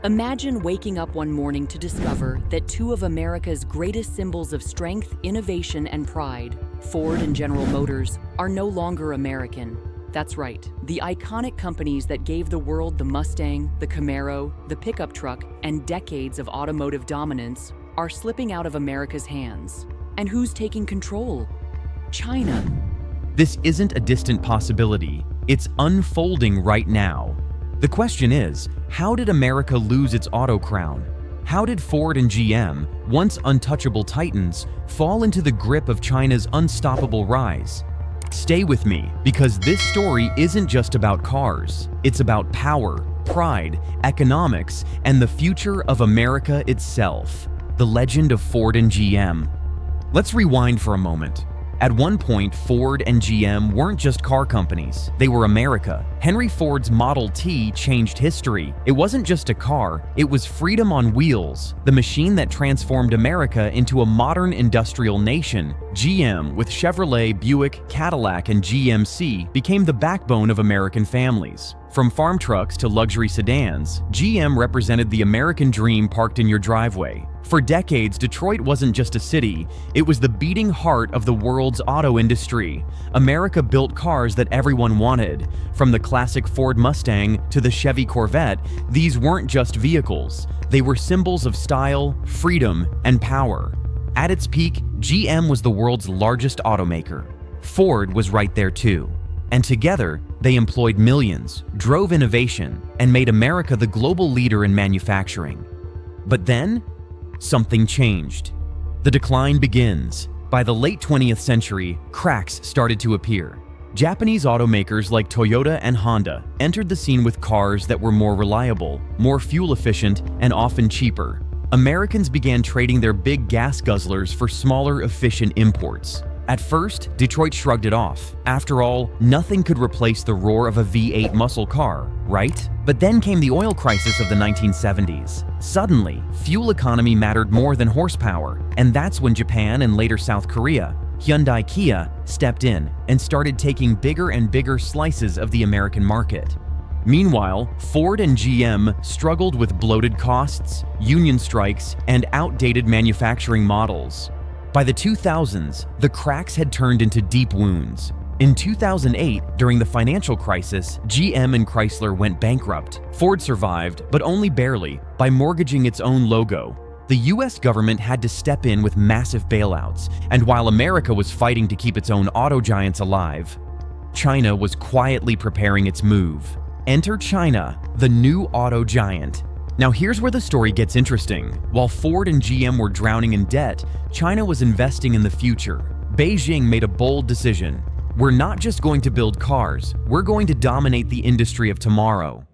Imagine waking up one morning to discover that two of America's greatest symbols of strength, innovation, and pride, Ford and General Motors, are no longer American. That's right, the iconic companies that gave the world the Mustang, the Camaro, the pickup truck, and decades of automotive dominance are slipping out of America's hands. And who's taking control? China. This isn't a distant possibility. It's unfolding right now. The question is, how did America lose its auto crown? How did Ford and GM, once untouchable titans, fall into the grip of China's unstoppable rise? Stay with me, because this story isn't just about cars. It's about power, pride, economics, and the future of America itself. The legend of Ford and GM. Let's rewind for a moment. At one point, Ford and GM weren't just car companies, they were America. Henry Ford's Model T changed history. It wasn't just a car, it was freedom on wheels, the machine that transformed America into a modern industrial nation. GM, with Chevrolet, Buick, Cadillac, and GMC, became the backbone of American families. From farm trucks to luxury sedans, GM represented the American dream parked in your driveway. For decades, Detroit wasn't just a city, it was the beating heart of the world's auto industry. America built cars that everyone wanted. From the classic Ford Mustang to the Chevy Corvette, these weren't just vehicles. They were symbols of style, freedom, and power. At its peak, GM was the world's largest automaker. Ford was right there too. And together, they employed millions, drove innovation, and made America the global leader in manufacturing. But then, something changed. The decline begins. By the late 20th century, cracks started to appear. Japanese automakers like Toyota and Honda entered the scene with cars that were more reliable, more fuel efficient, and often cheaper. Americans began trading their big gas guzzlers for smaller, efficient imports. At first, Detroit shrugged it off. After all, nothing could replace the roar of a V8 muscle car, right? But then came the oil crisis of the 1970s. Suddenly, fuel economy mattered more than horsepower, and that's when Japan and later South Korea, Hyundai Kia, stepped in and started taking bigger and bigger slices of the American market. Meanwhile, Ford and GM struggled with bloated costs, union strikes, and outdated manufacturing models. By the 2000s, the cracks had turned into deep wounds. In 2008, during the financial crisis, GM and Chrysler went bankrupt. Ford survived, but only barely, by mortgaging its own logo. The US government had to step in with massive bailouts, and while America was fighting to keep its own auto giants alive, China was quietly preparing its move. Enter China, the new auto giant. Now here's where the story gets interesting. While Ford and GM were drowning in debt, China was investing in the future. Beijing made a bold decision. We're not just going to build cars, we're going to dominate the industry of tomorrow.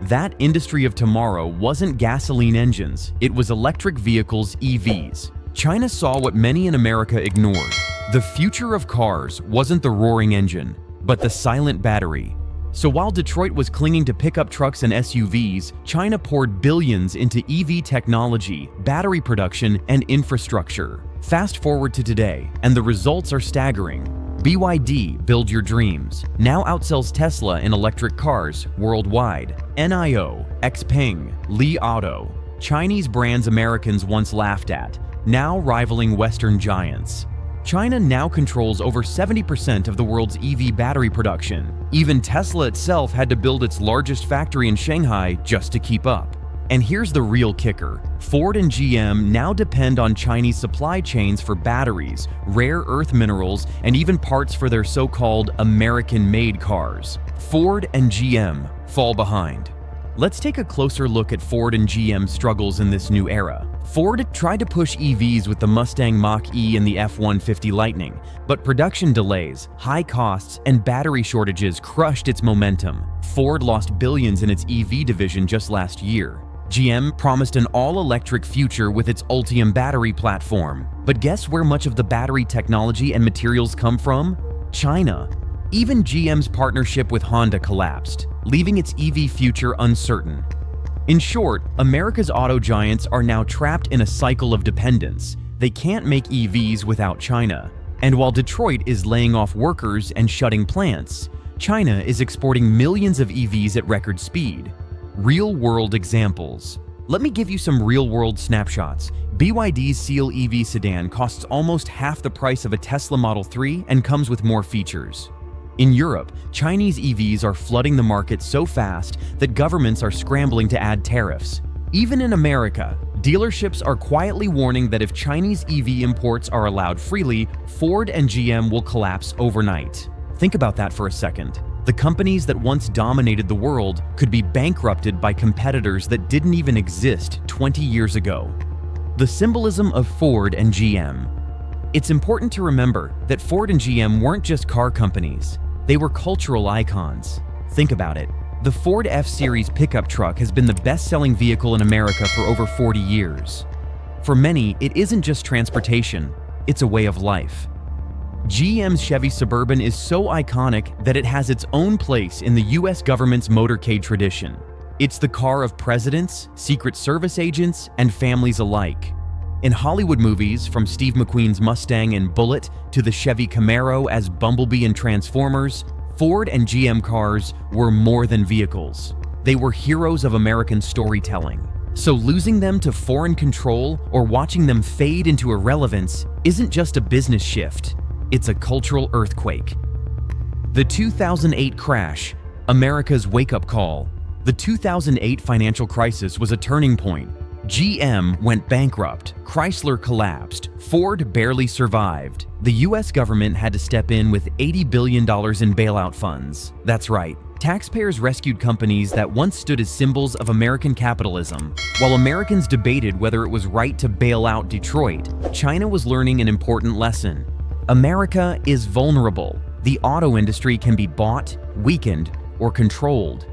That industry of tomorrow wasn't gasoline engines, it was electric vehicles, EVs. China saw what many in America ignored. The future of cars wasn't the roaring engine, but the silent battery. So while Detroit was clinging to pickup trucks and SUVs, China poured billions into EV technology, battery production, and infrastructure. Fast forward to today, and the results are staggering. BYD, Build Your Dreams, now outsells Tesla in electric cars worldwide. NIO, Xpeng, Li Auto, Chinese brands Americans once laughed at, now rivaling Western giants. China now controls over 70% of the world's EV battery production. Even Tesla itself had to build its largest factory in Shanghai just to keep up. And here's the real kicker. Ford and GM now depend on Chinese supply chains for batteries, rare earth minerals, and even parts for their so-called American-made cars. Ford and GM fall behind. Let's take a closer look at Ford and GM's struggles in this new era. Ford tried to push EVs with the Mustang Mach-E and the F-150 Lightning, but production delays, high costs, and battery shortages crushed its momentum. Ford lost billions in its EV division just last year. GM promised an all-electric future with its Ultium battery platform. But guess where much of the battery technology and materials come from? China. Even GM's partnership with Honda collapsed, leaving its EV future uncertain. In short, America's auto giants are now trapped in a cycle of dependence. They can't make EVs without China. And while Detroit is laying off workers and shutting plants, China is exporting millions of EVs at record speed. Real-world examples. Let me give you some real-world snapshots. BYD's Seal EV sedan costs almost half the price of a Tesla Model 3 and comes with more features. In Europe, Chinese EVs are flooding the market so fast that governments are scrambling to add tariffs. Even in America, dealerships are quietly warning that if Chinese EV imports are allowed freely, Ford and GM will collapse overnight. Think about that for a second. The companies that once dominated the world could be bankrupted by competitors that didn't even exist 20 years ago. The symbolism of Ford and GM. It's important to remember that Ford and GM weren't just car companies. They were cultural icons. Think about it. The Ford F-Series pickup truck has been the best-selling vehicle in America for over 40 years. For many, it isn't just transportation, it's a way of life. GM's Chevy Suburban is so iconic that it has its own place in the US government's motorcade tradition. It's the car of presidents, Secret Service agents, and families alike. In Hollywood movies, from Steve McQueen's Mustang in Bullitt to the Chevy Camaro as Bumblebee in Transformers, Ford and GM cars were more than vehicles. They were heroes of American storytelling. So losing them to foreign control or watching them fade into irrelevance isn't just a business shift. It's a cultural earthquake. The 2008 crash, America's wake-up call. The 2008 financial crisis was a turning point. GM went bankrupt, Chrysler collapsed, Ford barely survived. The US government had to step in with $80 billion in bailout funds. That's right. Taxpayers rescued companies that once stood as symbols of American capitalism. While Americans debated whether it was right to bail out Detroit, China was learning an important lesson. America is vulnerable. The auto industry can be bought, weakened, or controlled.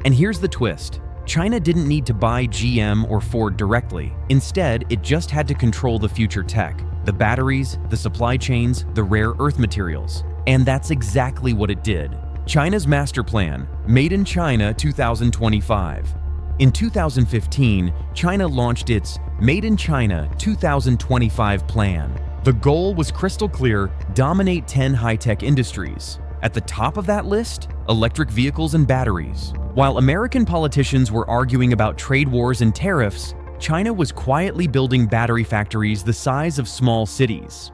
And here's the twist. China didn't need to buy GM or Ford directly. Instead, it just had to control the future tech, the batteries, the supply chains, the rare earth materials. And that's exactly what it did. China's master plan, Made in China 2025. In 2015, China launched its Made in China 2025 plan. The goal was crystal clear: dominate 10 high-tech industries. At the top of that list, electric vehicles and batteries. While American politicians were arguing about trade wars and tariffs, China was quietly building battery factories the size of small cities.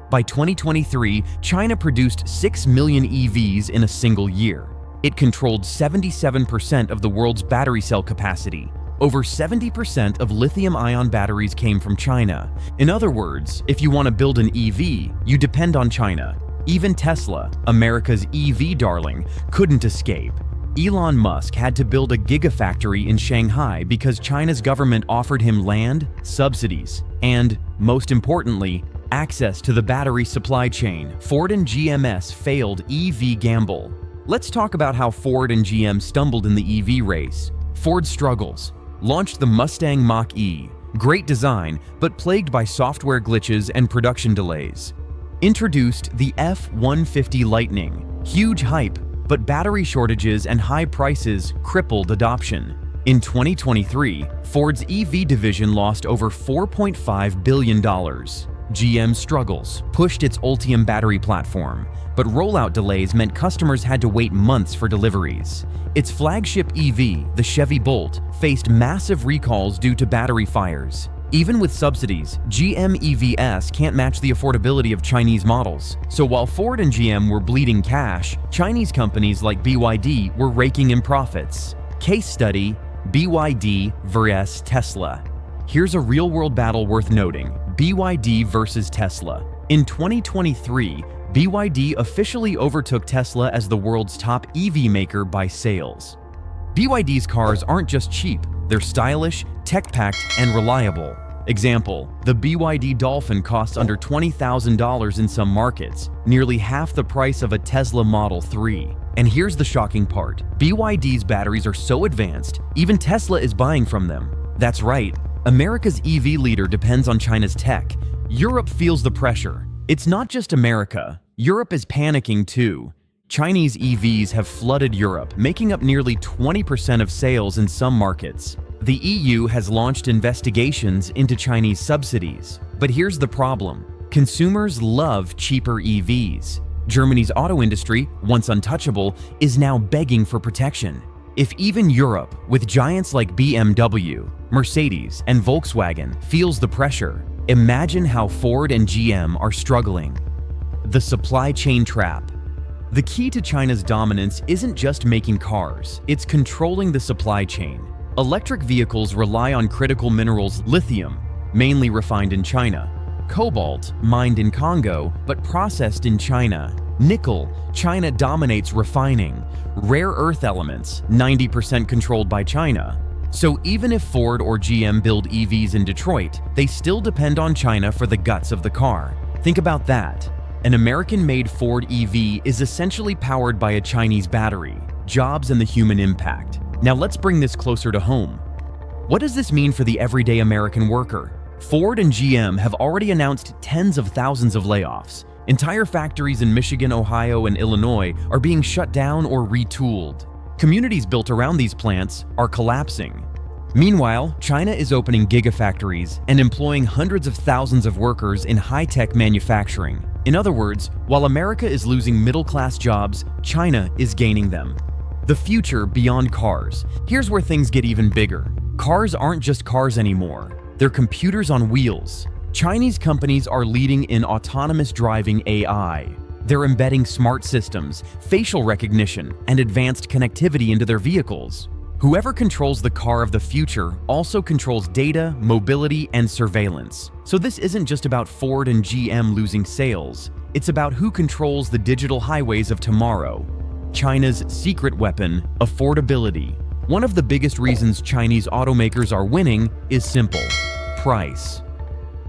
By 2023, China produced 6 million EVs in a single year. It controlled 77% of the world's battery cell capacity. Over 70% of lithium-ion batteries came from China. In other words, if you want to build an EV, you depend on China. Even Tesla, America's EV darling, couldn't escape. Elon Musk had to build a gigafactory in Shanghai because China's government offered him land, subsidies, and, most importantly, access to the battery supply chain. Ford and GM's failed EV gamble. Let's talk about how Ford and GM stumbled in the EV race. Ford struggles. Launched the Mustang Mach-E. Great design, but plagued by software glitches and production delays. Introduced the F-150 Lightning. Huge hype, but battery shortages and high prices crippled adoption. In 2023, Ford's EV division lost over $4.5 billion. GM struggles, pushed its Ultium battery platform, but rollout delays meant customers had to wait months for deliveries. Its flagship EV, the Chevy Bolt, faced massive recalls due to battery fires. Even with subsidies, GM EVs can't match the affordability of Chinese models. So while Ford and GM were bleeding cash, Chinese companies like BYD were raking in profits. Case study: BYD vs. Tesla. Here's a real-world battle worth noting: BYD versus Tesla. In 2023, BYD officially overtook Tesla as the world's top EV maker by sales. BYD's cars aren't just cheap, they're stylish, tech-packed, and reliable. Example: the BYD Dolphin costs under $20,000 in some markets, nearly half the price of a Tesla Model 3. And here's the shocking part: BYD's batteries are so advanced, even Tesla is buying from them. That's right, America's EV leader depends on China's tech. Europe feels the pressure. It's not just America. Europe is panicking too. Chinese EVs have flooded Europe, making up nearly 20% of sales in some markets. The EU has launched investigations into Chinese subsidies. But here's the problem: consumers love cheaper EVs. Germany's auto industry, once untouchable, is now begging for protection. If even Europe, with giants like BMW, Mercedes, and Volkswagen, feels the pressure, imagine how Ford and GM are struggling. The supply chain trap. The key to China's dominance isn't just making cars, it's controlling the supply chain. Electric vehicles rely on critical minerals lithium, mainly refined in China, cobalt, mined in Congo, but processed in China, nickel, China dominates refining, rare earth elements, 90% controlled by China. So even if Ford or GM build EVs in Detroit, they still depend on China for the guts of the car. Think about that. An American-made Ford EV is essentially powered by a Chinese battery, jobs and the human impact. Now let's bring this closer to home. What does this mean for the everyday American worker? Ford and GM have already announced tens of thousands of layoffs. Entire factories in Michigan, Ohio, and Illinois are being shut down or retooled. Communities built around these plants are collapsing. Meanwhile, China is opening gigafactories and employing hundreds of thousands of workers in high-tech manufacturing. In other words, while America is losing middle-class jobs, China is gaining them. The future beyond cars. Here's where things get even bigger. Cars aren't just cars anymore. They're computers on wheels. Chinese companies are leading in autonomous driving AI. They're embedding smart systems, facial recognition, and advanced connectivity into their vehicles. Whoever controls the car of the future also controls data, mobility, and surveillance. So this isn't just about Ford and GM losing sales. It's about who controls the digital highways of tomorrow. China's secret weapon, affordability. One of the biggest reasons Chinese automakers are winning is simple: price.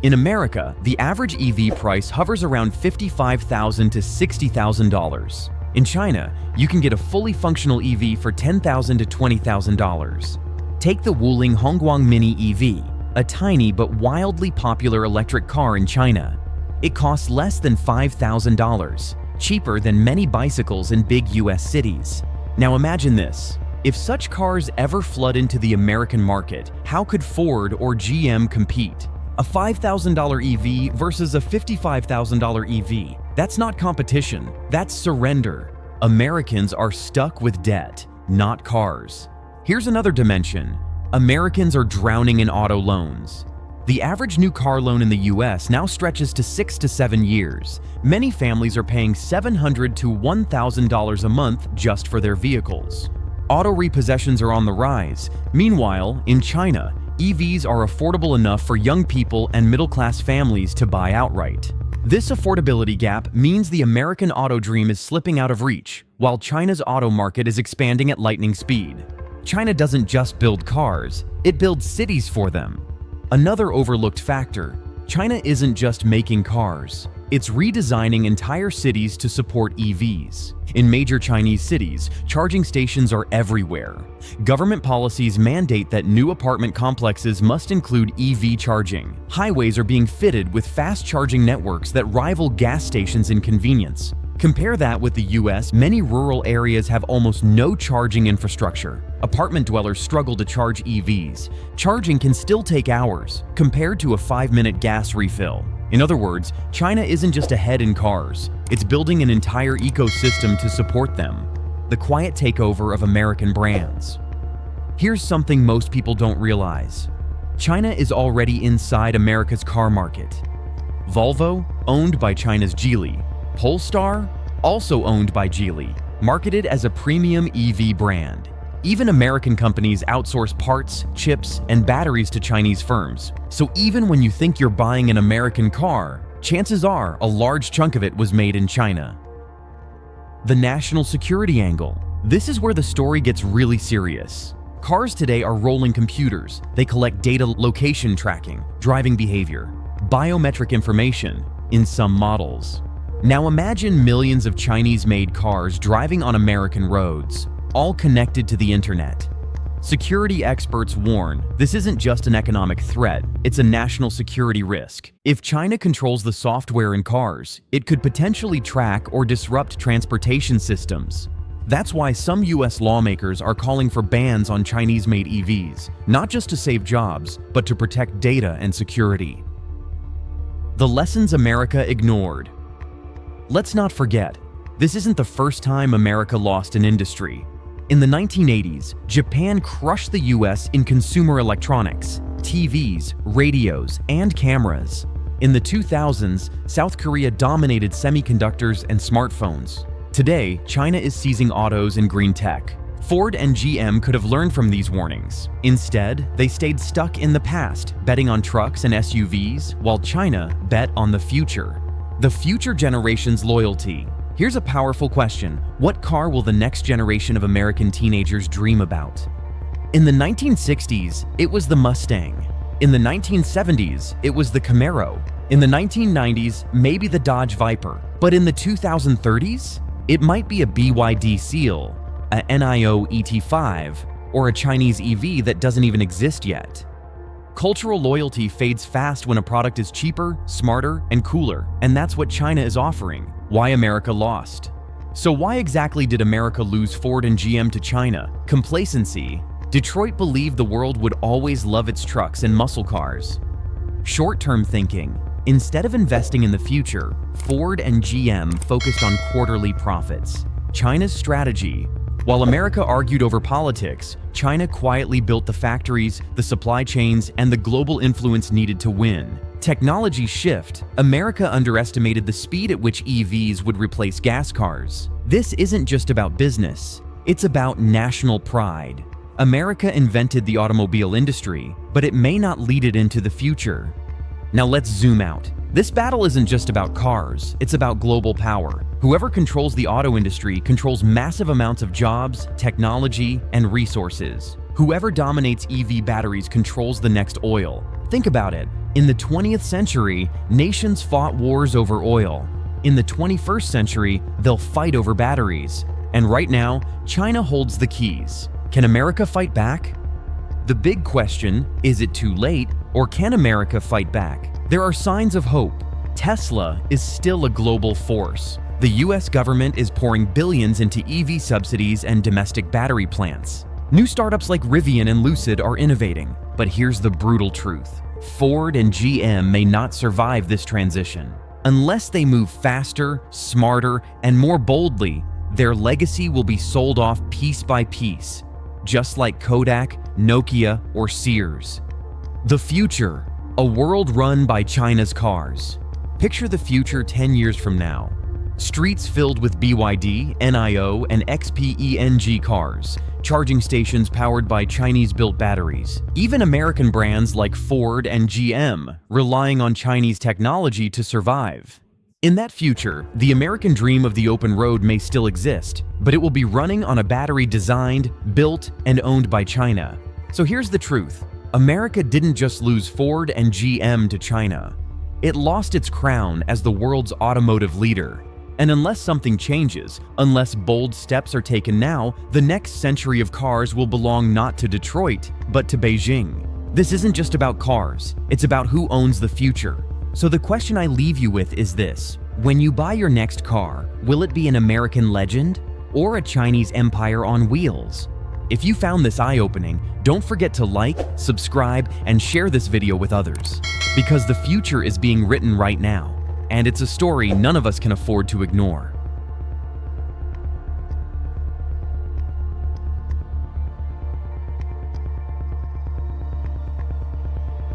In America, the average EV price hovers around $55,000 to $60,000. In China, you can get a fully functional EV for $10,000 to $20,000. Take the Wuling Hongguang Mini EV, a tiny but wildly popular electric car in China. It costs less than $5,000, cheaper than many bicycles in big US cities. Now imagine this. If such cars ever flood into the American market, how could Ford or GM compete? A $5,000 EV versus a $55,000 EV. That's not competition, that's surrender. Americans are stuck with debt, not cars. Here's another dimension. Americans are drowning in auto loans. The average new car loan in the US now stretches to 6 to 7 years. Many families are paying $700 to $1,000 a month just for their vehicles. Auto repossessions are on the rise. Meanwhile, in China, EVs are affordable enough for young people and middle-class families to buy outright. This affordability gap means the American auto dream is slipping out of reach, while China's auto market is expanding at lightning speed. China doesn't just build cars, it builds cities for them. Another overlooked factor, China isn't just making cars. It's redesigning entire cities to support EVs. In major Chinese cities, charging stations are everywhere. Government policies mandate that new apartment complexes must include EV charging. Highways are being fitted with fast charging networks that rival gas stations in convenience. Compare that with the US, many rural areas have almost no charging infrastructure. Apartment dwellers struggle to charge EVs. Charging can still take hours, compared to a 5-minute gas refill. In other words, China isn't just ahead in cars, it's building an entire ecosystem to support them. The quiet takeover of American brands. Here's something most people don't realize. China is already inside America's car market. Volvo, owned by China's Geely. Polestar, also owned by Geely, marketed as a premium EV brand. Even American companies outsource parts, chips, and batteries to Chinese firms. So even when you think you're buying an American car, chances are a large chunk of it was made in China. The national security angle. This is where the story gets really serious. Cars today are rolling computers. They collect data, location tracking, driving behavior, biometric information in some models. Now imagine millions of Chinese-made cars driving on American roads, all connected to the internet. Security experts warn this isn't just an economic threat, it's a national security risk. If China controls the software in cars, it could potentially track or disrupt transportation systems. That's why some US lawmakers are calling for bans on Chinese-made EVs, not just to save jobs, but to protect data and security. The lessons America ignored. Let's not forget, this isn't the first time America lost an industry. In the 1980s, Japan crushed the US in consumer electronics, TVs, radios, and cameras. In the 2000s, South Korea dominated semiconductors and smartphones. Today, China is seizing autos and green tech. Ford and GM could have learned from these warnings. Instead, they stayed stuck in the past, betting on trucks and SUVs, while China bet on the future. The future generation's loyalty. Here's a powerful question. What car will the next generation of American teenagers dream about? In the 1960s, it was the Mustang. In the 1970s, it was the Camaro. In the 1990s, maybe the Dodge Viper. But in the 2030s, it might be a BYD Seal, a NIO ET5, or a Chinese EV that doesn't even exist yet. Cultural loyalty fades fast when a product is cheaper, smarter, and cooler, and that's what China is offering. Why America lost. So why exactly did America lose Ford and GM to China? Complacency. Detroit believed the world would always love its trucks and muscle cars. Short-term thinking. Instead of investing in the future, Ford and GM focused on quarterly profits. China's strategy. While America argued over politics, China quietly built the factories, the supply chains, and the global influence needed to win. Technology shift. America underestimated the speed at which EVs would replace gas cars. This isn't just about business, it's about national pride. America invented the automobile industry, but it may not lead it into the future. Now let's zoom out. This battle isn't just about cars, it's about global power. Whoever controls the auto industry controls massive amounts of jobs, technology, and resources. Whoever dominates EV batteries controls the next oil. Think about it. In the 20th century, nations fought wars over oil. In the 21st century, they'll fight over batteries. And right now, China holds the keys. Can America fight back? The big question, is it too late, or can America fight back? There are signs of hope. Tesla is still a global force. The US government is pouring billions into EV subsidies and domestic battery plants. New startups like Rivian and Lucid are innovating. But here's the brutal truth. Ford and GM may not survive this transition. Unless they move faster, smarter, and more boldly, their legacy will be sold off piece by piece, just like Kodak, Nokia, or Sears. The future, a world run by China's cars. Picture the future 10 years from now. Streets filled with BYD, NIO, and XPENG cars, charging stations powered by Chinese-built batteries. Even American brands like Ford and GM, relying on Chinese technology to survive. In that future, the American dream of the open road may still exist, but it will be running on a battery designed, built, and owned by China. So here's the truth. America didn't just lose Ford and GM to China. It lost its crown as the world's automotive leader. And unless something changes, unless bold steps are taken now, the next century of cars will belong not to Detroit, but to Beijing. This isn't just about cars, it's about who owns the future. So the question I leave you with is this. When you buy your next car, will it be an American legend or a Chinese empire on wheels? If you found this eye-opening, don't forget to like, subscribe, and share this video with others. Because the future is being written right now, and it's a story none of us can afford to ignore.